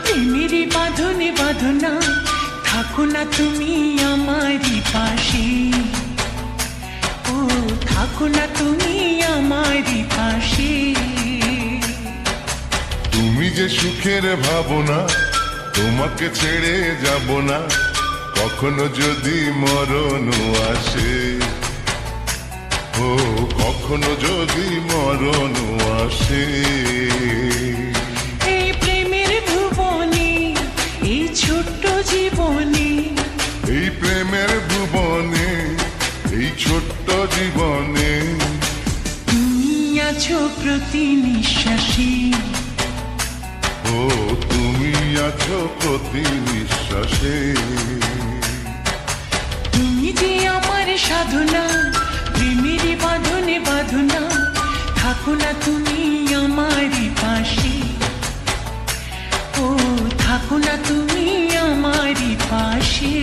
প্রেমেরই বাঁধনে বাঁধনা, থাকো না তুমি আমারই পাশে। ও থাকো না তুমি আমারই পাশে। তুমি যে সুখের ভাবনা, তোমাকে ছেড়ে যাব না, কখনো যদি মরণ আসে। ও কখনো যদি মরণ আসে। এই প্রেমের ভুবনে, এই ছোট্ট জীবনে, এই প্রেমের ভুবনে, এই ছোট্ট জীবনে তুমি আছো প্রতি নিঃশ্বাসে। ও তুমি আছো প্রতি নিঃশ্বাসে। তুমি যে আমার সাধনা, প্রেমেরই বাঁধনে বাঁধনা, থাকো না তুমি আমারই পাশে। ও থাকো না তুমি আমারই পাশে।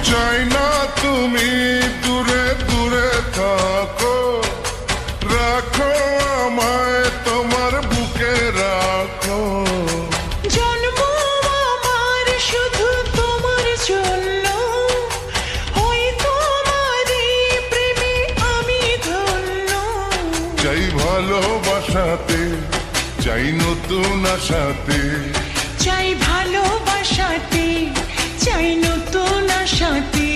চাই না তুমি দূরে দূরে থাকো, রাখো আমায় তোমার বুকে রাখো। জন্ম আমার শুধু তোমার জন্য, ওই তোমারই প্রেমে আমি ধন্য। চাই ভালোবাসাতে, চাই নতুন আশাতে, চাই ভালোবাসাতে, চাই নতুন আশাতে।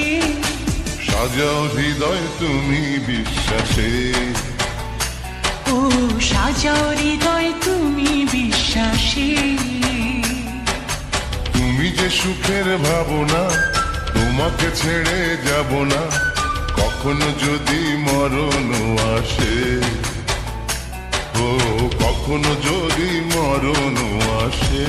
সাজাও হৃদয় তুমি বিশ্বাসে। ও সাজাও হৃদয় তুমি বিশ্বাসে। তুমি যে সুখের ভাবনা, তোমাকে ছেড়ে যাব না, কখনো যদি মরণ আসে। ও কখনো যদি মরণ আসে।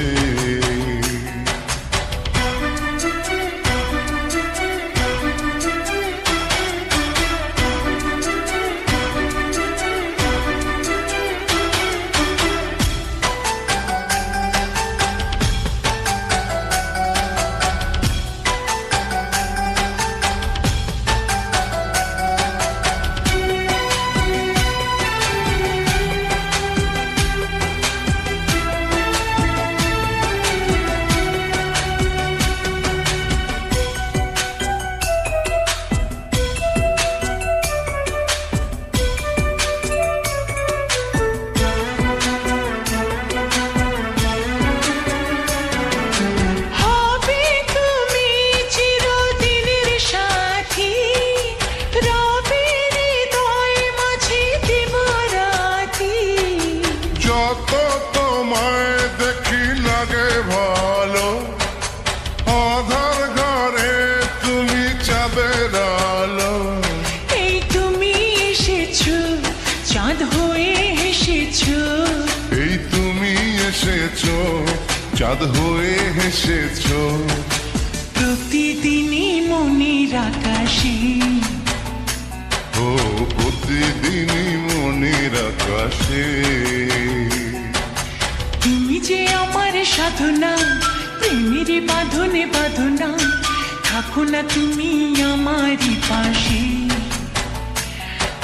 যত তোমায় দেখি লাগে ভালো, আধার ঘরে তুমি চাঁদের আলো। এই তুমি এসেছো, চাঁদ হয়ে এসেছো। এই তুমি এসেছো, চাঁদ হয়ে এসেছো। প্রতিদিনই মনের আকাশে। ও প্রতিদিনই মনের আকাশে। তুমি যে আমার সাধনা, প্রেমের বাঁধনে বাঁধনা, থাকো না তুমি আমারই পাশে।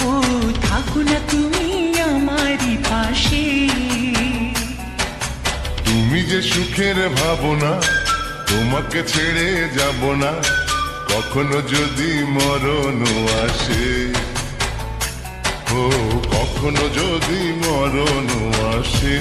ও থাকো না তুমি আমারই পাশে। তুমি যে সুখের ভাবনা, তোমাকে ছেড়ে যাব না, কখনো যদি মরণ আসে। ও কখনো যদি মরণ আসে।